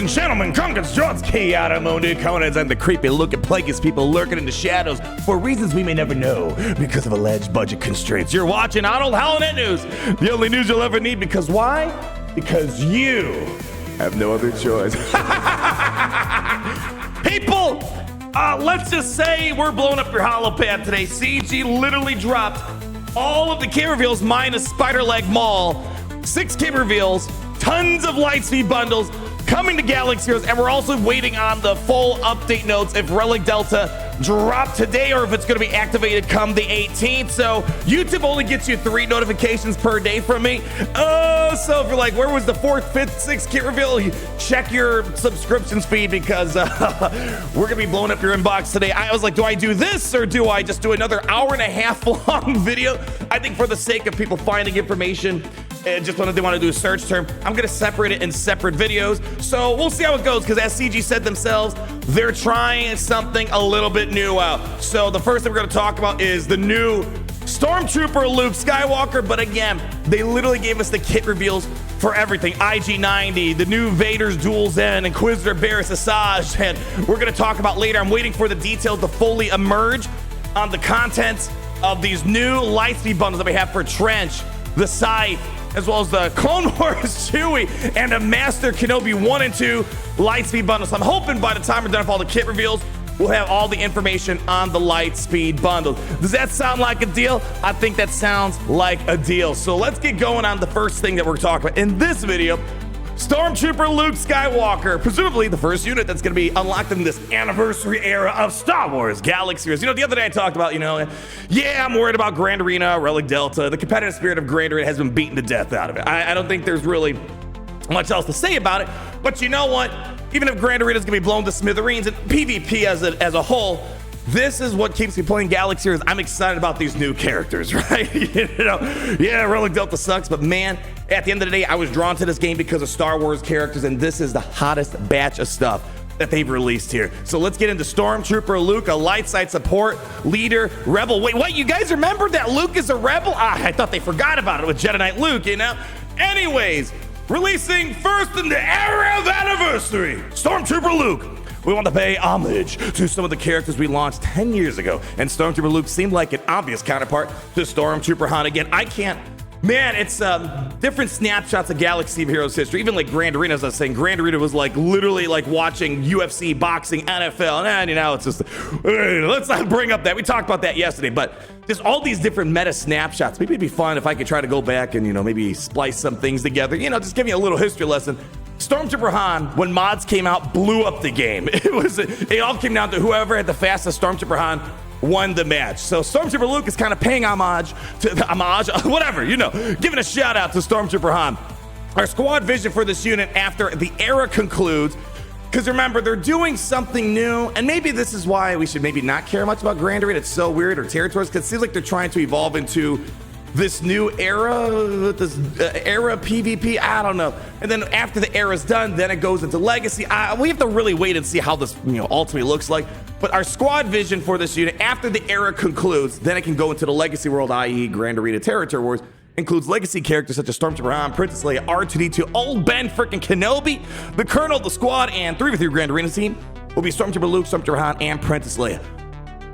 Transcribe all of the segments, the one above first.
and gentlemen, Congress, George K. Automotive Conans, and the creepy looking plagueis people lurking in the shadows for reasons we may never know because of alleged budget constraints. You're watching Arnold Howland News, the only news you'll ever need. Because why? Because you have no other choice. People, let's just say we're blowing up your holopad today. CG literally dropped all of the kit reveals minus Spider Leg Mall. 6 kit reveals, tons of Lightspeed bundles coming to Galaxy Heroes, and we're also waiting on the full update notes if Relic Delta dropped today or if it's going to be activated come the 18th. So YouTube only gets you 3 notifications per day from me. So if you're like, where was the 4th, 5th, 6th kit reveal? You check your subscriptions feed because we're going to be blowing up your inbox today. I was like, do I do this or do I just do another hour-and-a-half long video? I think for the sake of people finding information, just when they want to do a search term, I'm going to separate it in separate videos. So we'll see how it goes because as CG said themselves, they're trying something a little bit new out. So the first thing we're going to talk about is the new Stormtrooper Luke Skywalker. But again, they literally gave us the kit reveals for everything. IG-90, the new Vader's Dual Zen, Inquisitor Barriss Asajj, and we're going to talk about later. I'm waiting for the details to fully emerge on the contents of these new Lightspeed bundles that we have for Trench, the Scythe, as well as the Clone Wars Chewie and a Master Kenobi 1 and 2 Lightspeed bundles. So I'm hoping by the time we're done with all the kit reveals, we'll have all the information on the Lightspeed bundle. Does that sound like a deal? I think that sounds like a deal. So let's get going on the first thing that we're talking about in this video. Stormtrooper Luke Skywalker, presumably the first unit that's going to be unlocked in this anniversary era of Star Wars Galaxy Heroes. You know, the other day I talked about, yeah, I'm worried about Grand Arena, Relic Delta. The competitive spirit of Grand Arena has been beaten to death out of it. I don't think there's really much else to say about it. But you know what? Even if Grand Arena is going to be blown to smithereens and PvP as a whole, this is what keeps me playing Galaxy Heroes. I'm excited about these new characters, right? Yeah, Relic Delta sucks, but man, at the end of the day, I was drawn to this game because of Star Wars characters, and this is the hottest batch of stuff that they've released here. So let's get into Stormtrooper Luke, a light side support, leader, rebel. Wait, what? You guys remember that Luke is a rebel? I thought they forgot about it with Jedi Knight Luke, Anyways, releasing first in the era of anniversary, Stormtrooper Luke. We want to pay homage to some of the characters we launched 10 years ago, and Stormtrooper Luke seemed like an obvious counterpart to Stormtrooper Han. Again, it's different snapshots of Galaxy Heroes history. Even like Grand Arena, as I was saying, Grand Arena was like literally like watching UFC, boxing, NFL, and it's just, let's not bring up that. We talked about that yesterday, but there's all these different meta snapshots. Maybe it'd be fun if I could try to go back and, maybe splice some things together, just give me a little history lesson. Stormtrooper Han, when mods came out, blew up the game. It all came down to whoever had the fastest Stormtrooper Han won the match. So Stormtrooper Luke is kind of paying homage, giving a shout out to Stormtrooper Han. Our squad vision for this unit after the era concludes, because remember, they're doing something new, and maybe this is why we should maybe not care much about Grand Arena. It's so weird, or territories, because it seems like they're trying to evolve into this new era, era PvP, I don't know. And then after the era's done, then it goes into Legacy. We have to really wait and see how this ultimately looks like. But our squad vision for this unit, after the era concludes, then it can go into the Legacy world, i.e. Grand Arena Territory Wars. Includes legacy characters such as Stormtrooper Han, Princess Leia, R2-D2, Old Ben frickin' Kenobi, the Colonel, the squad, and 3v3 Grand Arena team will be Stormtrooper Luke, Stormtrooper Han, and Princess Leia.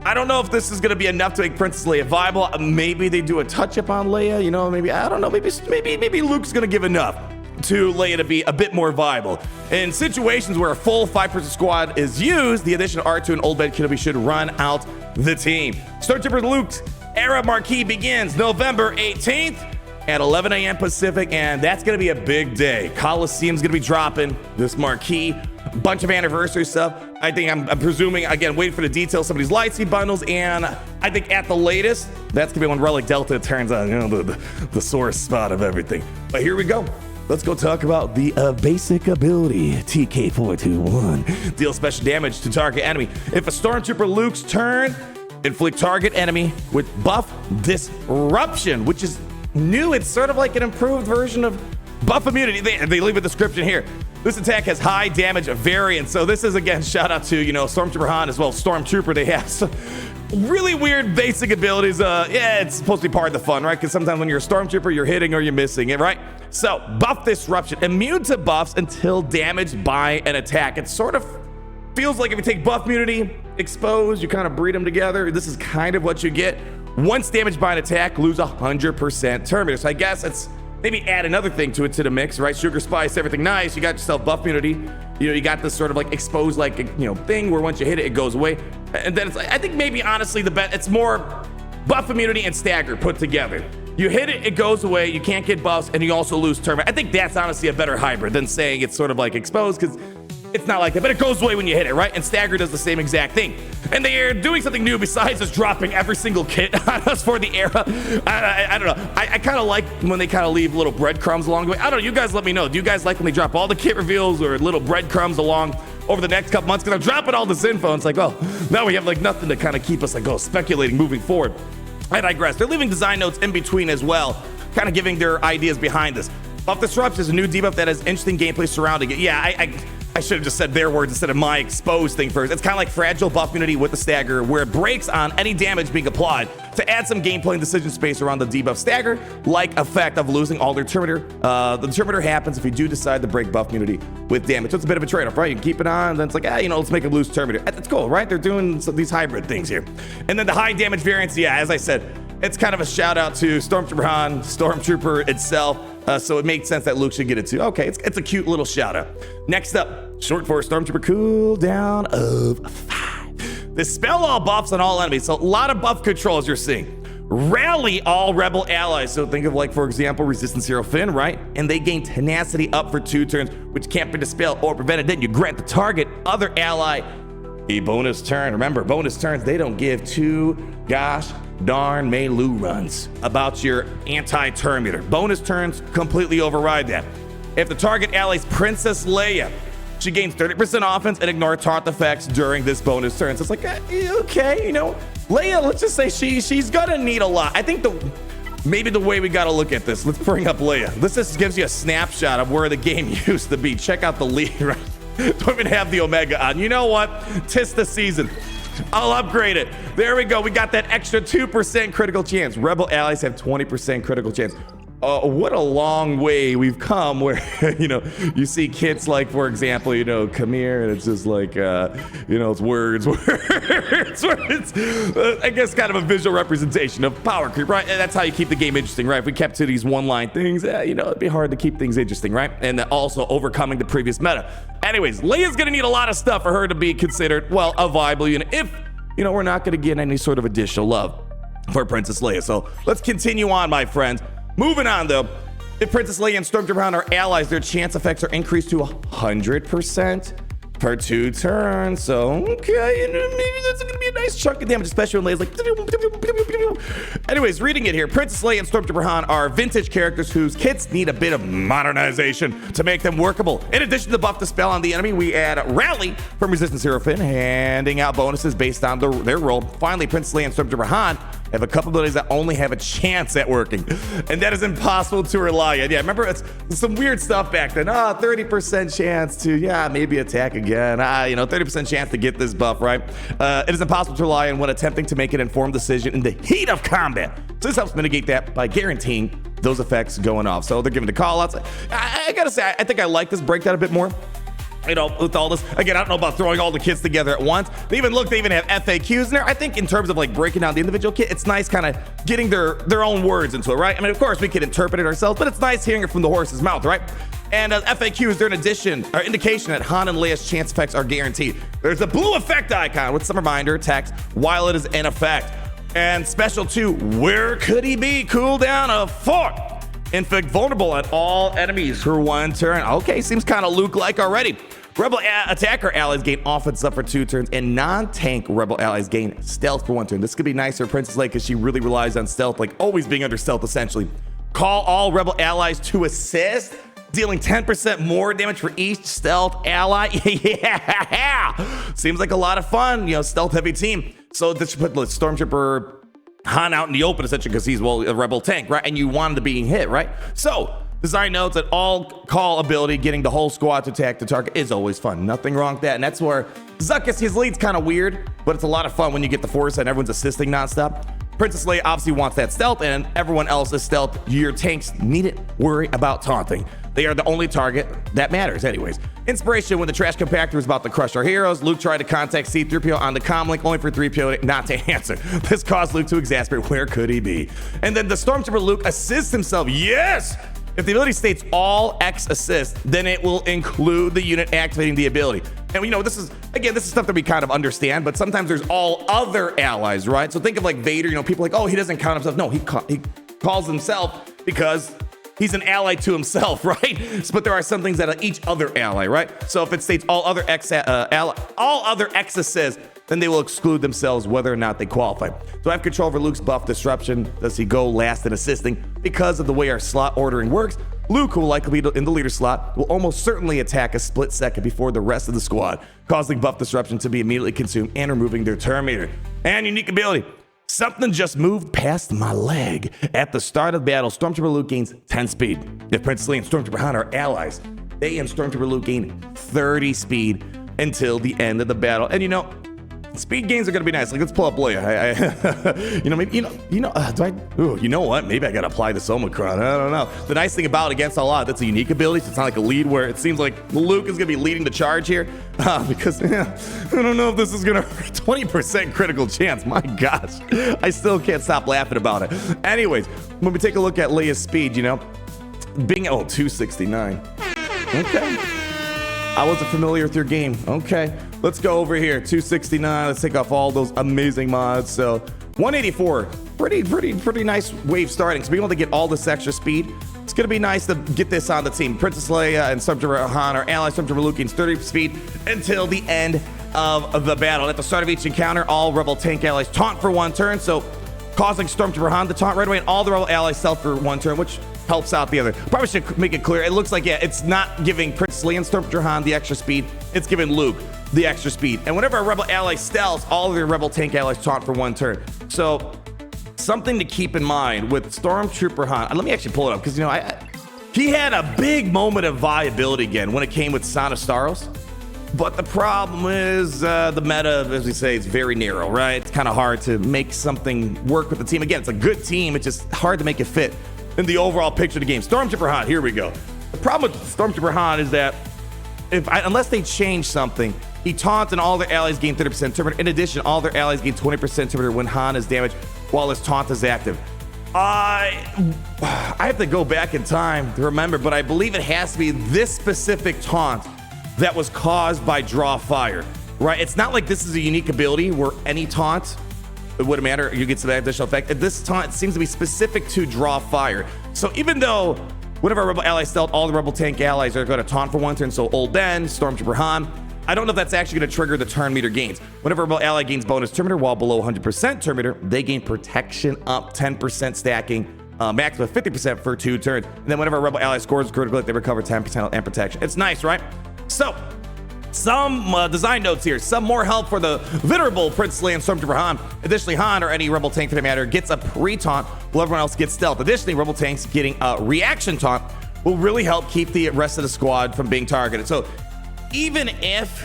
I don't know if this is going to be enough to make Princess Leia viable. Maybe they do a touch-up on Leia, maybe, I don't know, maybe Luke's going to give enough to Leia to be a bit more viable. In situations where a full 5-person squad is used, the addition of R2 and Old Ben Kenobi should run out the team. Stormtrooper Luke's era marquee begins November 18th at 11 a.m. Pacific, and that's going to be a big day. Coliseum's going to be dropping this marquee. Bunch of anniversary stuff. I think I'm presuming, again, waiting for the details, some of these Lightspeed bundles, and I think at the latest, that's gonna be when Relic Delta turns on, the source spot of everything. But here we go. Let's go talk about the basic ability, TK421. Deal special damage to target enemy. If a Stormtrooper Luke's turn, inflict target enemy with buff disruption, which is new. It's sort of like an improved version of buff immunity. They leave a description here. This attack has high damage variance. So this is, again, shout out to, Stormtrooper Han as well. Stormtrooper, they have some really weird basic abilities. Yeah, it's supposed to be part of the fun, right? Because sometimes when you're a Stormtrooper, you're hitting or you're missing it, right? So buff disruption, immune to buffs until damaged by an attack. It sort of feels like if you take buff immunity, expose, you kind of breed them together. This is kind of what you get. Once damaged by an attack, lose 100% turn meter. So I guess it's maybe add another thing to the mix, right? Sugar spice, everything nice. You got yourself buff immunity. You got this sort of like exposed thing where once you hit it, it goes away. And then it's like, I think maybe honestly it's more buff immunity and stagger put together. You hit it, it goes away. You can't get buffs, and you also lose turn. I think that's honestly a better hybrid than saying it's sort of like exposed, because it's not like that, but it goes away when you hit it, right? And stagger does the same exact thing. And they are doing something new besides just dropping every single kit on us for the era. I don't know. I kind of like when they kind of leave little breadcrumbs along the way. I don't know. You guys let me know. Do you guys like when they drop all the kit reveals or little breadcrumbs along over the next couple months? Because I'm dropping all this info. And it's like, oh, now we have like nothing to kind of keep us speculating moving forward. I digress. They're leaving design notes in between as well, kind of giving their ideas behind this. Buff Disrupts is a new debuff that has interesting gameplay surrounding it. Yeah, I should have just said their words instead of my exposed thing first. It's kind of like fragile buff immunity with the stagger, where it breaks on any damage being applied to add some gameplay and decision space around the debuff stagger, like effect of losing all their turn meter. The turn meter happens if you do decide to break buff immunity with damage. So it's a bit of a trade-off, right? You can keep it on, then it's like, let's make it lose turn meter. That's cool, right? They're doing these hybrid things here. And then the high damage variance, yeah, as I said, it's kind of a shout out to Stormtrooper Han, Stormtrooper itself. So it makes sense that Luke should get it too. Okay, it's a cute little shout out. Next up, short for Stormtrooper cooldown of 5. Dispel all buffs on all enemies. So a lot of buff controls you're seeing. Rally all rebel allies. So think of for example, Resistance Hero Finn, right? And they gain tenacity up for 2 turns, which can't be dispelled or prevented. Then you grant the target other ally a bonus turn. Remember, bonus turns, they don't give 2 gosh darn Melu runs about your anti-turn meter. Bonus turns completely override that. If the target ally's Princess Leia, she gains 30% offense and ignore taunt effects during this bonus turn. So it's like, okay, Leia, let's just say she's gonna need a lot. I think maybe the way we gotta look at this, let's bring up Leia. This just gives you a snapshot of where the game used to be. Check out the lead, right? Don't even have the Omega on. You know what? 'Tis the season. I'll upgrade it. There we go. We got that extra 2% critical chance. Rebel allies have 20% critical chance. What a long way we've come where, you see kits like, for example, come here, and it's just like, it's words. It's, I guess, kind of a visual representation of power creep, right? And that's how you keep the game interesting, right? If we kept to these one-line things, it'd be hard to keep things interesting, right? And also overcoming the previous meta. Anyways, Leia's going to need a lot of stuff for her to be considered, well, a viable unit if, we're not going to get any sort of additional love for Princess Leia. So let's continue on, my friends. Moving on, though, if Princess Leia and Stormtrooper Han are allies, their chance effects are increased to 100% per 2 turns. So, okay, maybe that's going to be a nice chunk of damage, especially when Leia's like... Anyways, reading it here, Princess Leia and Stormtrooper Han are vintage characters whose kits need a bit of modernization to make them workable. In addition to the buff dispel on the enemy, we add Rally from Resistance Hero Finn, handing out bonuses based on their role. Finally, Princess Leia and Stormtrooper Han have a couple abilities that only have a chance at working, and that is impossible to rely on. Yeah, remember, it's some weird stuff back then. 30% chance to, maybe attack again. 30% chance to get this buff, right? It is impossible to rely on when attempting to make an informed decision in the heat of combat. So this helps mitigate that by guaranteeing those effects going off. So they're giving the call outs. I gotta say, I think I like this breakdown a bit more. With all this, again, I don't know about throwing all the kits together at once. They even have FAQs in there. I think in terms of breaking down the individual kit, it's nice kind of getting their own words into it, right? I mean, of course, we can interpret it ourselves, but it's nice hearing it from the horse's mouth, right? And FAQs, they're an indication that Han and Leia's chance effects are guaranteed. There's a blue effect icon with some reminder text while it is in effect. And special 2, where could he be? Cooldown of 4. Inflict vulnerable at all enemies for 1 turn. Okay, seems kind of Luke-like already. Rebel attacker allies gain offense up for 2 turns, and non-tank rebel allies gain stealth for 1 turn. This could be nice for Princess Leia because she really relies on stealth, always being under stealth essentially. Call all rebel allies to assist, dealing 10% more damage for each stealth ally. Yeah, seems like a lot of fun, stealth heavy team. So this should put Stormtrooper Han out in the open essentially because he's, a rebel tank, right? And you want him to be hit, right? So Design notes that all call ability, getting the whole squad to attack the target is always fun. Nothing wrong with that. And that's where Zuckuss, his lead's kind of weird, but it's a lot of fun when you get the force and everyone's assisting nonstop. Princess Leia obviously wants that stealth, and everyone else is stealth. Your tanks needn't worry about taunting. They are the only target that matters anyways. Inspiration: when the trash compactor was about to crush our heroes, Luke tried to contact C-3PO on the comm link, only for 3PO not to answer. This caused Luke to exasperate. Where could he be? And then the Stormtrooper Luke assists himself. Yes! If the ability states all X assist, then it will include the unit activating the ability. And this is stuff that we kind of understand, but sometimes there's all other allies, right? So think of like Vader, people are like, oh, he doesn't count himself. No, he calls himself because he's an ally to himself, right? But there are some things that are each other ally, right? So if it states all other X assists, then they will exclude themselves whether or not they qualify. So I have control over Luke's buff disruption. Does he go last in assisting? Because of the way our slot ordering works, Luke, who will likely be in the leader slot, will almost certainly attack a split second before the rest of the squad, causing buff disruption to be immediately consumed and removing their turn meter. And unique ability: something just moved past my leg. At the start of the battle, Stormtrooper Luke gains 10 speed. If Princess Leia and Stormtrooper Han are allies, they and Stormtrooper Luke gain 30 speed until the end of the battle. And speed gains are gonna be nice. Like, let's pull up Leia. You know what? Maybe I gotta apply this Omicron. I don't know. The nice thing about Against All Odds, that's a unique ability. So it's not like a lead where it seems like Luke is gonna be leading the charge here. Because I don't know if this is gonna 20% critical chance. My gosh, I still can't stop laughing about it. Anyways, when we take a look at Leia's speed, being 269. Okay. I wasn't familiar with your game. Okay, let's go over here. 269. Let's take off all those amazing mods. So 184. Pretty nice wave starting. So being able to get all this extra speed, it's gonna be nice to get this on the team. Princess Leia and Stormtrooper Han are allies. Stormtrooper Luke gains 30 speed until the end of the battle. At the start of each encounter, all Rebel tank allies taunt for 1 turn, so causing Stormtrooper Han to taunt right away, and all the Rebel allies stealth for 1 turn, which helps out the other. Probably should make it clear. It looks like, it's not giving Princess Leia and Stormtrooper Han the extra speed. It's giving Luke the extra speed. And whenever a Rebel ally stealths, all of the Rebel tank allies taunt for 1 turn. So something to keep in mind with Stormtrooper Han. Let me actually pull it up because, he had a big moment of viability again when it came with Son of Staros. But the problem is the meta, as we say, is very narrow, right? It's kind of hard to make something work with the team. Again, it's a good team. It's just hard to make it fit in the overall picture of the game. Stormtrooper Han, here we go. The problem with Stormtrooper Han is that unless they change something, he taunts and all their allies gain 30% turn meter. In addition, all their allies gain 20% turn meter when Han is damaged while his taunt is active. I have to go back in time to remember, but I believe it has to be this specific taunt that was caused by draw fire, right? It's not like this is a unique ability where any taunt, it wouldn't matter, you get some additional effect. This taunt seems to be specific to draw fire. So even though whenever a Rebel ally stealth, all the Rebel tank allies are going to taunt for 1 turn, so Old Ben, Stormtrooper Han, I don't know if that's actually going to trigger the turn meter gains. Whenever a Rebel ally gains bonus turn meter while below 100% turn meter, they gain protection up 10% stacking, max of 50% for 2 turns. And then whenever a Rebel ally scores critical hit, they recover 10% and protection. It's nice, right? So, some design notes here. Some more help for the venerable Princess Leia and Stormtrooper Han. Additionally, Han, or any Rebel tank for that matter, gets a pre-taunt while everyone else gets stealth. Additionally, Rebel tanks getting a reaction taunt will really help keep the rest of the squad from being targeted. So, even if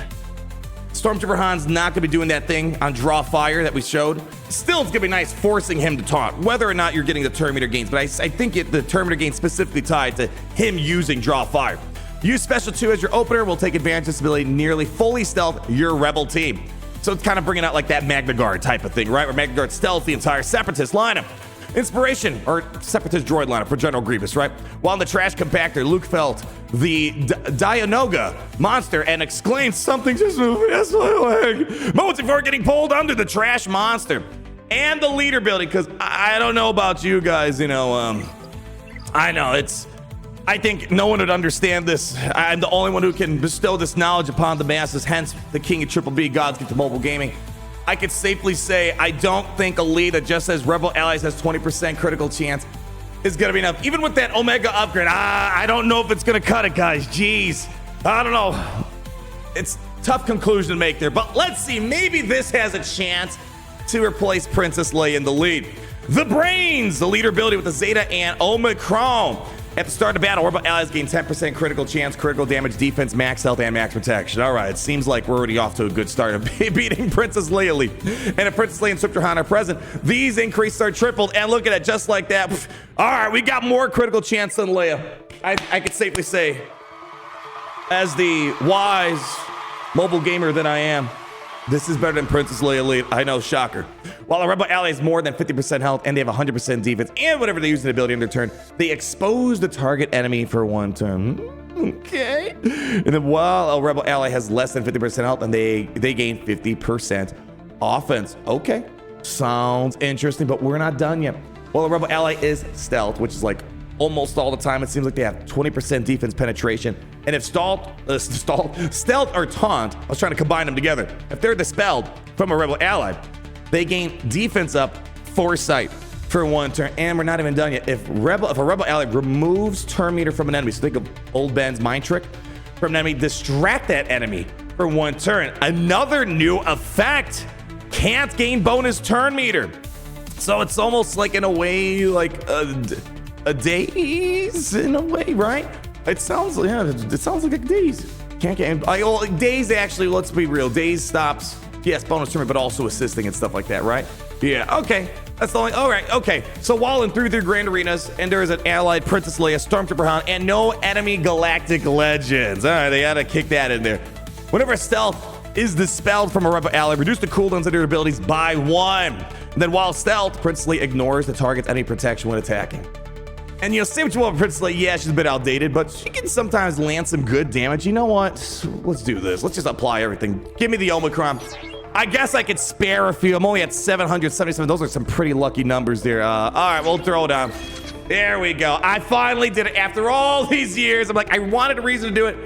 Stormtrooper Han's not going to be doing that thing on draw fire that we showed, still it's going to be nice forcing him to taunt, whether or not you're getting the turn meter gains. But I think the turn meter gains specifically tied to him using draw fire. Use Special 2 as your opener will take advantage of this ability, nearly fully stealth your Rebel team. So it's kind of bringing out like that Magna Guard type of thing, right? Where Magna Guard stealth the entire Separatist lineup. Inspiration, or Separatist droid lineup for General Grievous, right? While in the trash compactor, Luke felt the Dianoga monster and exclaimed, "Something just moved past my leg." Moments before getting pulled under the trash monster. And the leader building, because I don't know about you guys, I know I think no one would understand this. I'm the only one who can bestow this knowledge upon the masses, hence the king of Triple B, God's gift to mobile gaming. I could safely say I don't think a lead that just says Rebel Allies has 20% critical chance is going to be enough. Even with that Omega upgrade, I don't know if it's going to cut it, guys. Jeez. I don't know. It's a tough conclusion to make there, but let's see. Maybe this has a chance to replace Princess Leia in the lead. The brains, the leader ability with the Zeta and Omicron. At the start of the battle, Rebel allies gain 10% critical chance, critical damage, defense, max health, and max protection. All right, it seems like we're already off to a good start of beating Princess Leia. And if Princess Leia and Stormtrooper Han are present, these increases are tripled. And look at it, just like that. All right, we got more critical chance than Leia. I could safely say, as the wise mobile gamer that I am, this is better than Princess Leia. I know, shocker. While a Rebel ally has more than 50% health and they have 100% defense and whatever they use an ability in their turn, they expose the target enemy for 1 turn. Okay. And then while a Rebel ally has less than 50% health and they gain 50% offense. Okay. Sounds interesting, but we're not done yet. While a Rebel ally is stealth, which is like almost all the time, it seems like they have 20% defense penetration. And if stealth or taunt, I was trying to combine them together. If they're dispelled from a Rebel ally, they gain defense up, foresight for 1 turn. And we're not even done yet. If a Rebel ally removes turn meter from an enemy, so think of old Ben's mind trick, from an enemy, distract that enemy for 1 turn. Another new effect, can't gain bonus turn meter. So it's almost like, in a way, like a daze in a way, right? It sounds like a daze. Can't get daze. Actually, let's be real. Daze stops, yes, bonus turn, but also assisting and stuff like that, right? Yeah. Okay. That's the only. All right. Okay. So while in through their grand arenas, and there is an allied Princess Leia, Stormtrooper Han, and no enemy galactic legends. All right, they gotta kick that in there. Whenever stealth is dispelled from a Rebel ally, reduce the cooldowns of their abilities by 1. And then while stealth, Princess Leia ignores the target's enemy protection when attacking. And say what you want, Princess Leia, yeah, she's a bit outdated, but she can sometimes land some good damage. You know what? Let's do this. Let's just apply everything. Give me the Omicron. I guess I could spare a few. I'm only at 777. Those are some pretty lucky numbers there. All right, we'll throw it on. There we go. I finally did it after all these years. I'm like, I wanted a reason to do it.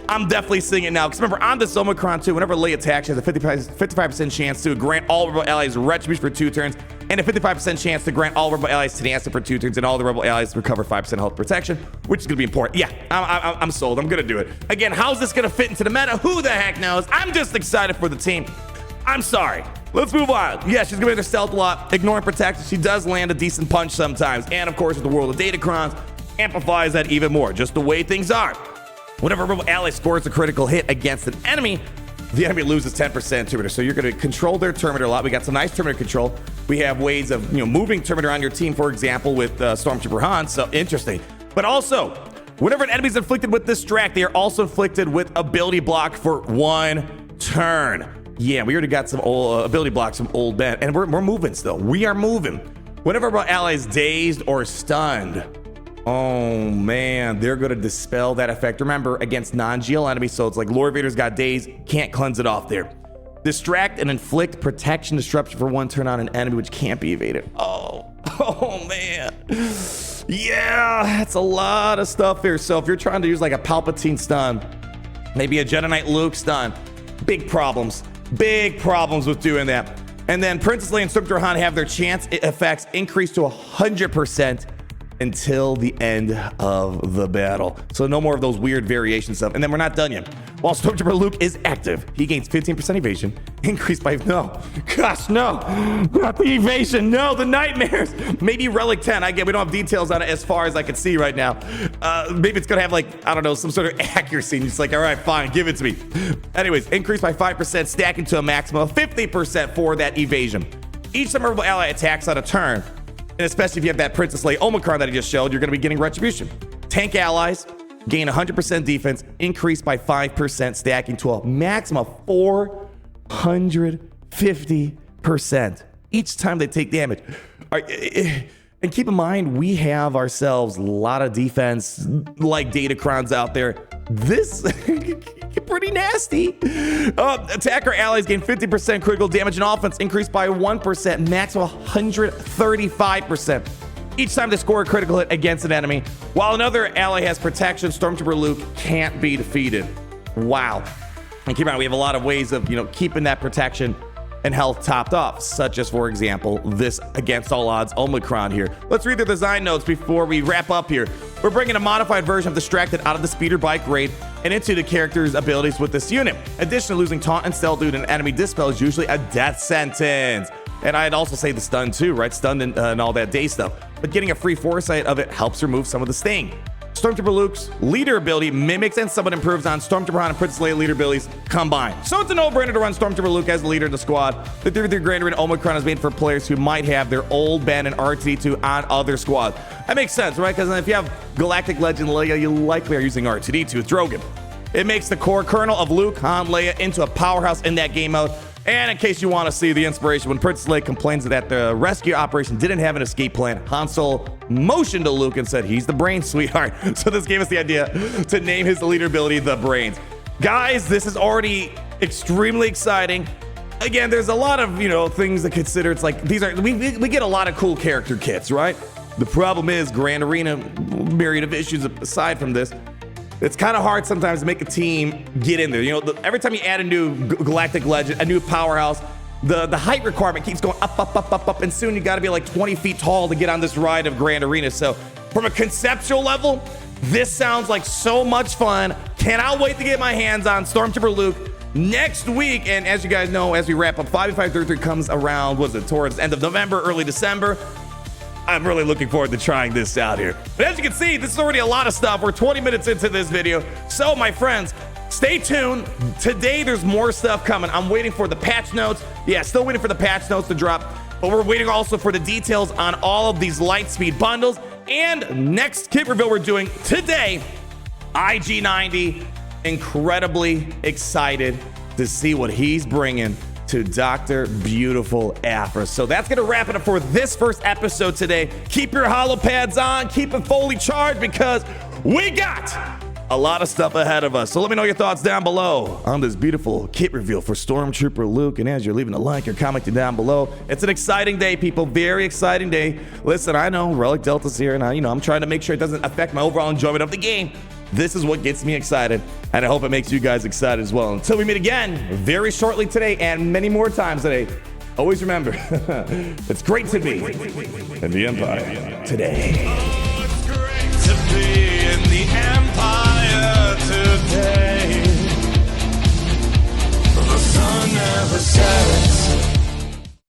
I'm definitely seeing it now. Because remember, on this Omicron too, whenever Leia attacks, she has a 55% chance to grant all Rebel allies retribution for 2 turns, and a 55% chance to grant all Rebel allies tenacity for 2 turns, and all the Rebel allies recover 5% health protection, which is going to be important. Yeah, I'm sold. I'm going to do it. Again, how's this going to fit into the meta? Who the heck knows? I'm just excited for the team. I'm sorry. Let's move on. Yeah, she's going to stealth a lot, ignoring protection. She does land a decent punch sometimes. And of course, with the world of Datacrons, amplifies that even more. Just the way things are. Whenever a Rebel ally scores a critical hit against an enemy, the enemy loses 10% turn meter. So you're going to control their turn meter a lot. We got some nice turn meter control. We have ways of moving turn meter on your team, for example, with Stormtrooper Han. So interesting. But also, whenever an enemy is inflicted with distract, they are also inflicted with ability block for 1 turn. Yeah, we already got some old ability blocks from old Ben, and we're moving still. We are moving. Whenever our ally is dazed or stunned, oh man, they're going to dispel that effect. Remember, against non-GL enemies, so it's like Lord Vader's got dazed, can't cleanse it off there. Distract and inflict protection disruption for 1 turn on an enemy, which can't be evaded. Oh man. Yeah, that's a lot of stuff here. So if you're trying to use like a Palpatine stun, maybe a Jedi Knight Luke stun, big problems with doing that. And then Princess Leia and Stormtrooper Han have their chance effects increased to 100% until the end of the battle. So no more of those weird variation stuff. And then we're not done yet. While Stormtrooper Luke is active, he gains 15% evasion, increased by, no, gosh, no, not the evasion, no, the nightmares. Maybe Relic 10, we don't have details on it as far as I can see right now. Maybe it's gonna have like, I don't know, some sort of accuracy. And it's like, all right, fine, give it to me. Anyways, increased by 5%, stacking to a maximum of 50% for that evasion. Each time a Rebel ally attacks on a turn, and especially if you have that Princess Leia Omicron that I just showed, you're going to be getting retribution. Tank allies gain 100% defense, increased by 5%, stacking to a maximum of 450% each time they take damage. And keep in mind, we have ourselves a lot of defense like Datacrons out there. This pretty nasty. Attacker allies gain 50% critical damage and offense, increased by 1%, max of 135%. Each time they score a critical hit against an enemy, while another ally has protection, Stormtrooper Luke can't be defeated. Wow. And keep in mind, we have a lot of ways of, keeping that protection and health topped off, such as, for example, this against all odds Omicron here. Let's read the design notes before we wrap up here. We're bringing a modified version of Distracted out of the speeder bike raid and into the character's abilities with this unit. Additionally, losing taunt and stealth due to an enemy dispel is usually a death sentence. And I'd also say the stun too, right? Stun and all that day stuff. But getting a free foresight of it helps remove some of the sting. Stormtrooper Luke's leader ability mimics and somewhat improves on Stormtrooper Han and Princess Leia leader abilities combined. So it's a no-brainer to run Stormtrooper Luke as the leader of the squad. The 3-3 Grand Arena Omicron is made for players who might have their old abandoned R2D2 on other squads. That makes sense, right? Because if you have Galactic Legend Leia, you likely are using R2D2 with Drogon. It makes the core kernel of Luke, Han, Leia into a powerhouse in that game mode. And in case you want to see the inspiration, when Princess Leia complains that the rescue operation didn't have an escape plan, Han Solo motioned to Luke and said, he's the brains, sweetheart. So this gave us the idea to name his leader ability the brains. Guys, this is already extremely exciting. Again, there's a lot of, things to consider. It's like, we get a lot of cool character kits, right? The problem is Grand Arena, myriad of issues aside from this. It's kind of hard sometimes to make a team get in there. Every time you add a new Galactic Legend, a new powerhouse, the height requirement keeps going up, and soon you got to be like 20 feet tall to get on this ride of Grand Arena. So from a conceptual level, this sounds like so much fun. Cannot wait to get my hands on Stormtrooper Luke next week. And as you guys know, as we wrap up, 5v533 comes around, towards the end of November, early December. I'm really looking forward to trying this out here. But as you can see, this is already a lot of stuff. We're 20 minutes into this video. So my friends, stay tuned. Today, there's more stuff coming. I'm waiting for the patch notes. Yeah, still waiting for the patch notes to drop. But we're waiting also for the details on all of these Lightspeed bundles. And next kit reveal we're doing today, IG-90. Incredibly excited to see what he's bringing to Dr. Beautiful Aphra. So that's going to wrap it up for this first episode today. Keep your holo pads on, keep it fully charged because we got a lot of stuff ahead of us. So let me know your thoughts down below on this beautiful kit reveal for Stormtrooper Luke. And as you're leaving a like or commenting down below, it's an exciting day, people. Very exciting day. Listen, I know Relic Delta's here, and I'm trying to make sure it doesn't affect my overall enjoyment of the game. This is what gets me excited, and I hope it makes you guys excited as well. Until we meet again very shortly today and many more times today, always remember, it's great to be in the Empire today. Oh, it's great to be in the Empire today. The sun never sets.